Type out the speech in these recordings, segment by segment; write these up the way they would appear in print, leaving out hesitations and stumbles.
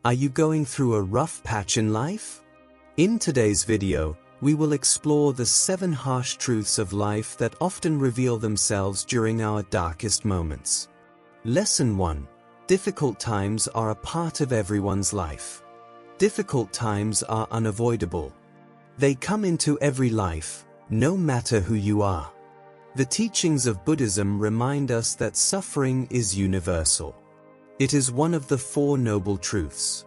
Are you going through a rough patch in life? In today's video, we will explore the 7 harsh truths of life that often reveal themselves during our darkest moments. Lesson 1. Difficult times are a part of everyone's life. Difficult times are unavoidable. They come into every life, no matter who you are. The teachings of Buddhism remind us that suffering is universal. It is one of the 4 noble truths.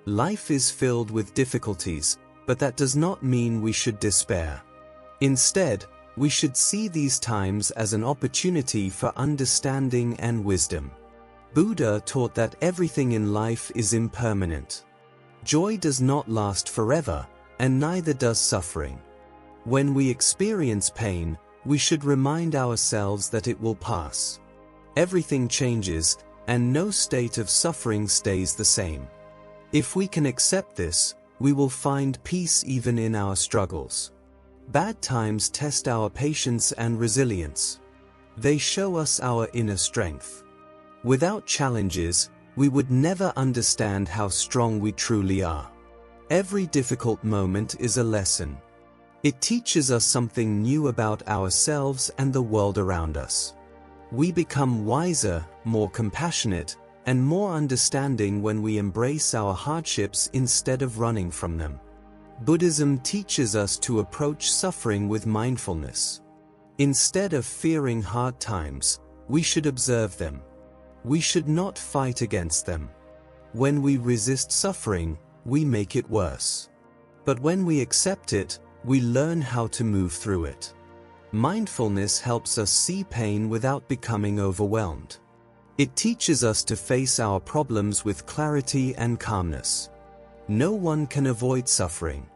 Life is filled with difficulties, but that does not mean we should despair. Instead, we should see these times as an opportunity for understanding and wisdom. Buddha taught that everything in life is impermanent. Joy does not last forever, and neither does suffering. When we experience pain, we should remind ourselves that it will pass. Everything changes, and no state of suffering stays the same. If we can accept this, we will find peace even in our struggles. Bad times test our patience and resilience. They show us our inner strength. Without challenges, we would never understand how strong we truly are. Every difficult moment is a lesson. It teaches us something new about ourselves and the world around us. We become wiser, more compassionate, and more understanding when we embrace our hardships instead of running from them. Buddhism teaches us to approach suffering with mindfulness. Instead of fearing hard times, we should observe them. We should not fight against them. When we resist suffering, we make it worse. But when we accept it, we learn how to move through it. Mindfulness helps us see pain without becoming overwhelmed. It teaches us to face our problems with clarity and calmness. No one can avoid suffering.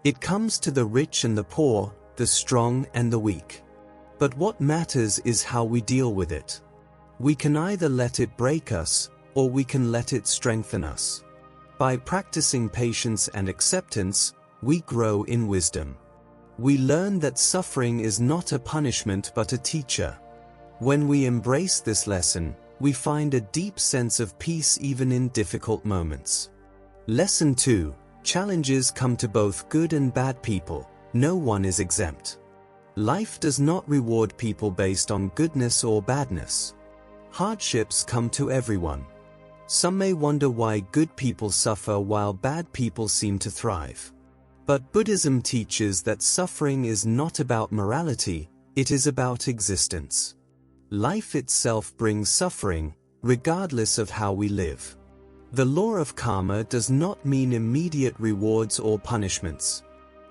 It comes to the rich and the poor, the strong and the weak. But what matters is how we deal with it. We can either let it break us, or we can let it strengthen us. By practicing patience and acceptance, we grow in wisdom. We learn that suffering is not a punishment but a teacher. When we embrace this lesson, we find a deep sense of peace even in difficult moments. Lesson 2. Challenges come to both good and bad people. No one is exempt. Life does not reward people based on goodness or badness. Hardships come to everyone. Some may wonder why good people suffer while bad people seem to thrive. But Buddhism teaches that suffering is not about morality, it is about existence. Life itself brings suffering, regardless of how we live. The law of karma does not mean immediate rewards or punishments.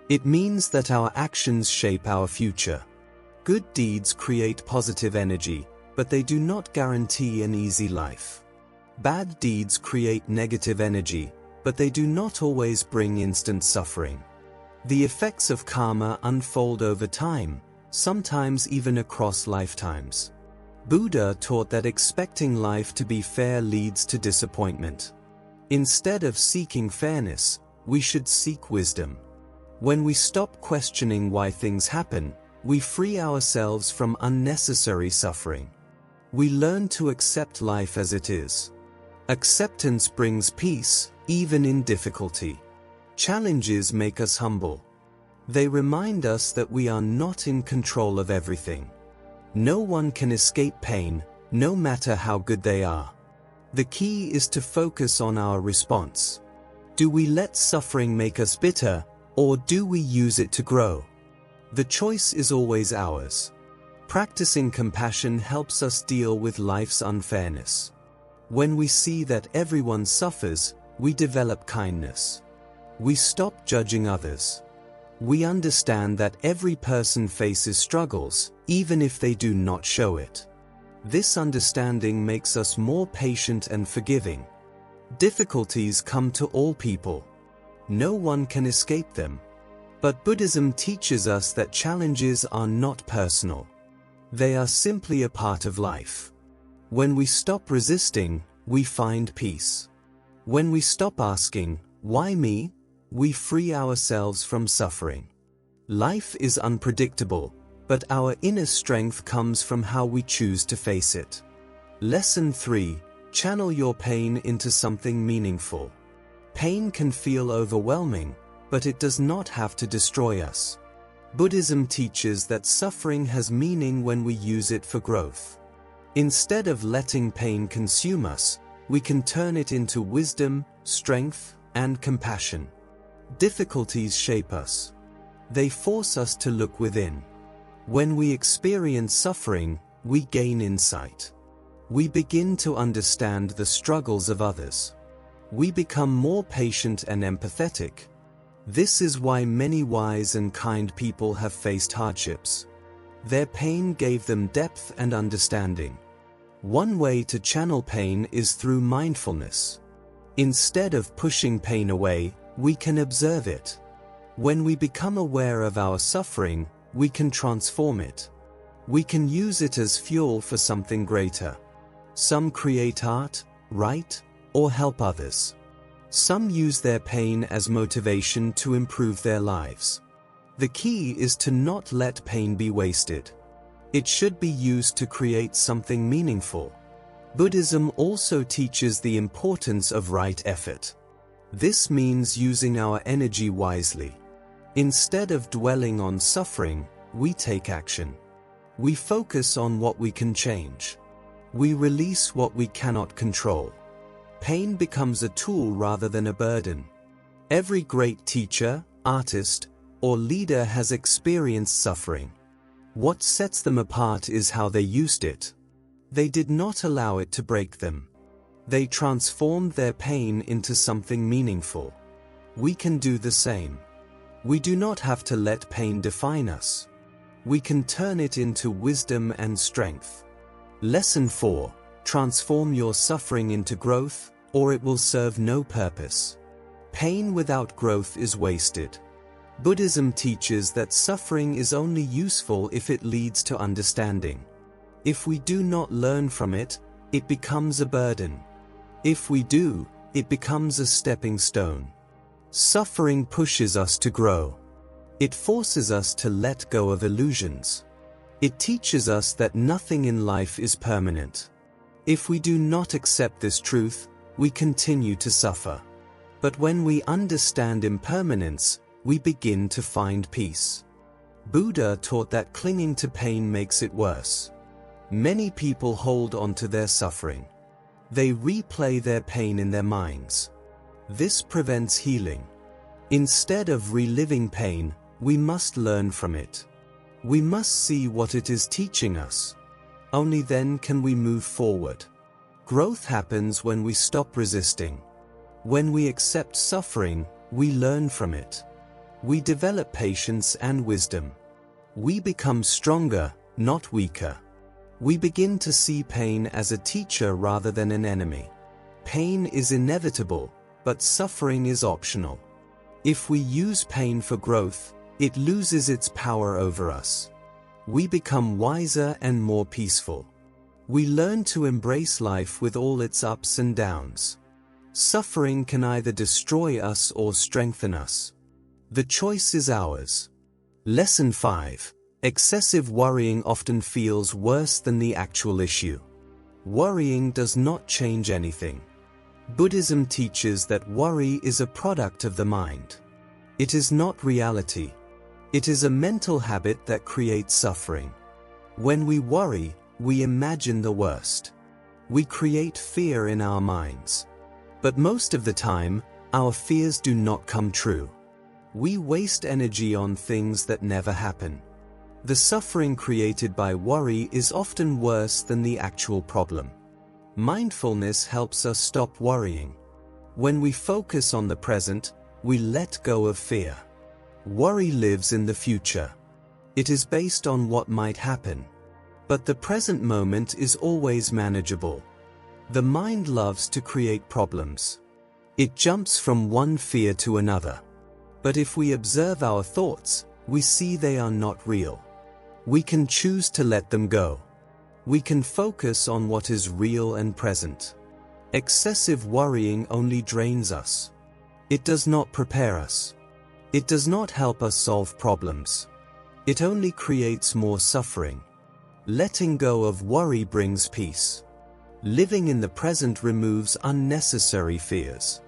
It means that our actions shape our future. Good deeds create positive energy, but they do not guarantee an easy life. Bad deeds create negative energy, but they do not always bring instant suffering. The effects of karma unfold over time, sometimes even across lifetimes. Buddha taught that expecting life to be fair leads to disappointment. Instead of seeking fairness, we should seek wisdom. When we stop questioning why things happen, we free ourselves from unnecessary suffering. We learn to accept life as it is. Acceptance brings peace, even in difficulty. Challenges make us humble. They remind us that we are not in control of everything. No one can escape pain, no matter how good they are. The key is to focus on our response. Do we let suffering make us bitter, or do we use it to grow? The choice is always ours. Practicing compassion helps us deal with life's unfairness. When we see that everyone suffers, we develop kindness. We stop judging others. We understand that every person faces struggles, even if they do not show it. This understanding makes us more patient and forgiving. Difficulties come to all people. No one can escape them. But Buddhism teaches us that challenges are not personal. They are simply a part of life. When we stop resisting, we find peace. When we stop asking, "Why me?" we free ourselves from suffering. Life is unpredictable, but our inner strength comes from how we choose to face it. Lesson 3. Channel your pain into something meaningful. Pain can feel overwhelming, but it does not have to destroy us. Buddhism teaches that suffering has meaning when we use it for growth. Instead of letting pain consume us, we can turn it into wisdom, strength, and compassion. Difficulties shape us. They force us to look within. When we experience suffering, we gain insight. We begin to understand the struggles of others. We become more patient and empathetic. This is why many wise and kind people have faced hardships. Their pain gave them depth and understanding. One way to channel pain is through mindfulness. Instead of pushing pain away, we can observe it. When we become aware of our suffering, we can transform it. We can use it as fuel for something greater. Some create art, write, or help others. Some use their pain as motivation to improve their lives. The key is to not let pain be wasted. It should be used to create something meaningful. Buddhism also teaches the importance of right effort. This means using our energy wisely. Instead of dwelling on suffering, we take action. We focus on what we can change. We release what we cannot control. Pain becomes a tool rather than a burden. Every great teacher, artist, or leader has experienced suffering. What sets them apart is how they used it. They did not allow it to break them. They transformed their pain into something meaningful. We can do the same. We do not have to let pain define us. We can turn it into wisdom and strength. Lesson 4. Transform your suffering into growth, or it will serve no purpose. Pain without growth is wasted. Buddhism teaches that suffering is only useful if it leads to understanding. If we do not learn from it, it becomes a burden. If we do, it becomes a stepping stone. Suffering pushes us to grow. It forces us to let go of illusions. It teaches us that nothing in life is permanent. If we do not accept this truth, we continue to suffer. But when we understand impermanence, we begin to find peace. Buddha taught that clinging to pain makes it worse. Many people hold on to their suffering. They replay their pain in their minds. This prevents healing. Instead of reliving pain, we must learn from it. We must see what it is teaching us. Only then can we move forward. Growth happens when we stop resisting. When we accept suffering, we learn from it. We develop patience and wisdom. We become stronger, not weaker. We begin to see pain as a teacher rather than an enemy. Pain is inevitable, but suffering is optional. If we use pain for growth, it loses its power over us. We become wiser and more peaceful. We learn to embrace life with all its ups and downs. Suffering can either destroy us or strengthen us. The choice is ours. Lesson 5. Excessive worrying often feels worse than the actual issue. Worrying does not change anything. Buddhism teaches that worry is a product of the mind. It is not reality. It is a mental habit that creates suffering. When we worry, we imagine the worst. We create fear in our minds. But most of the time, our fears do not come true. We waste energy on things that never happen. The suffering created by worry is often worse than the actual problem. Mindfulness helps us stop worrying. When we focus on the present, we let go of fear. Worry lives in the future. It is based on what might happen. But the present moment is always manageable. The mind loves to create problems. It jumps from one fear to another. But if we observe our thoughts, we see they are not real. We can choose to let them go. We can focus on what is real and present. Excessive worrying only drains us. It does not prepare us. It does not help us solve problems. It only creates more suffering. Letting go of worry brings peace. Living in the present removes unnecessary fears.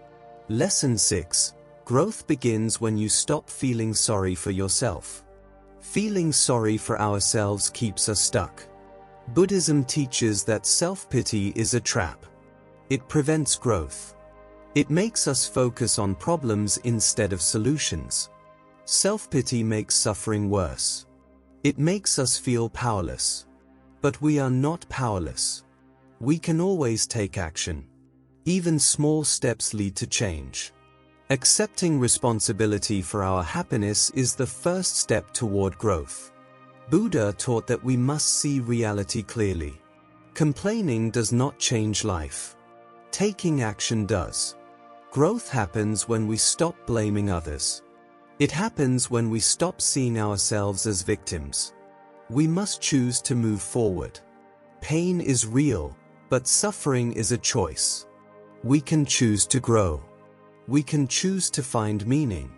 Lesson 6. Growth begins when you stop feeling sorry for yourself. Feeling sorry for ourselves keeps us stuck. Buddhism teaches that self-pity is a trap. It prevents growth. It makes us focus on problems instead of solutions. Self-pity makes suffering worse. It makes us feel powerless. But we are not powerless. We can always take action. Even small steps lead to change. Accepting responsibility for our happiness is the first step toward growth. Buddha taught that we must see reality clearly. Complaining does not change life. Taking action does. Growth happens when we stop blaming others. It happens when we stop seeing ourselves as victims. We must choose to move forward. Pain is real, but suffering is a choice. We can choose to grow. We can choose to find meaning.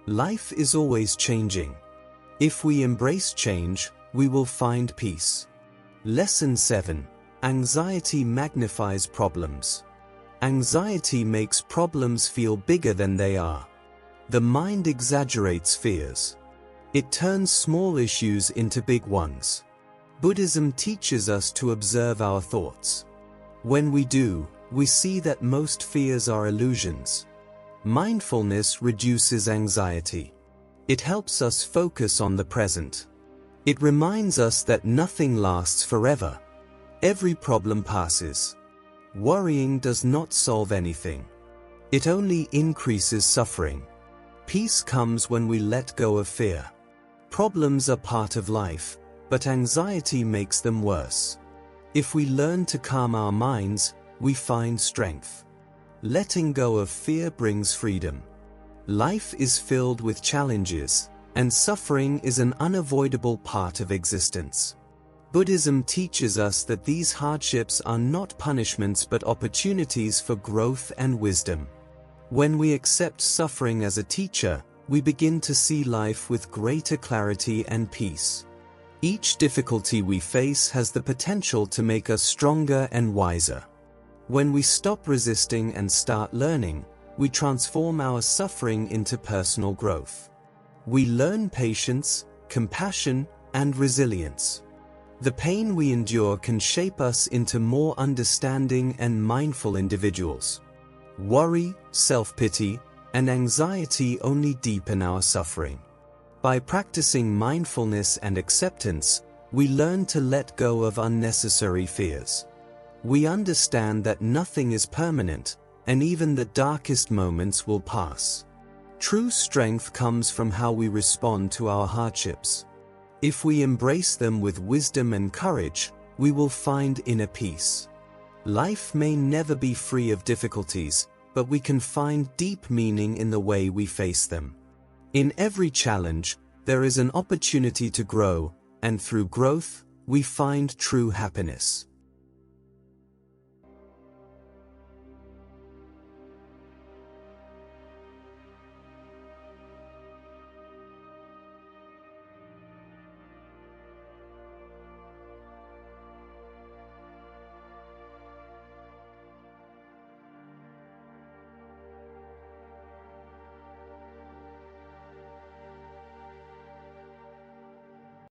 Life is always changing. If we embrace change, we will find peace. Lesson 7. Anxiety magnifies problems. Anxiety makes problems feel bigger than they are. The mind exaggerates fears. It turns small issues into big ones. Buddhism teaches us to observe our thoughts. When we do, we see that most fears are illusions. Mindfulness reduces anxiety. It helps us focus on the present. It reminds us that nothing lasts forever. Every problem passes. Worrying does not solve anything. It only increases suffering. Peace comes when we let go of fear. Problems are part of life, but anxiety makes them worse. If we learn to calm our minds, we find strength. Letting go of fear brings freedom. Life is filled with challenges, and suffering is an unavoidable part of existence. Buddhism teaches us that these hardships are not punishments but opportunities for growth and wisdom. When we accept suffering as a teacher, we begin to see life with greater clarity and peace. Each difficulty we face has the potential to make us stronger and wiser. When we stop resisting and start learning, we transform our suffering into personal growth. We learn patience, compassion, and resilience. The pain we endure can shape us into more understanding and mindful individuals. Worry, self-pity, and anxiety only deepen our suffering. By practicing mindfulness and acceptance, we learn to let go of unnecessary fears. We understand that nothing is permanent, and even the darkest moments will pass. True strength comes from how we respond to our hardships. If we embrace them with wisdom and courage, we will find inner peace. Life may never be free of difficulties, but we can find deep meaning in the way we face them. In every challenge, there is an opportunity to grow, and through growth, we find true happiness.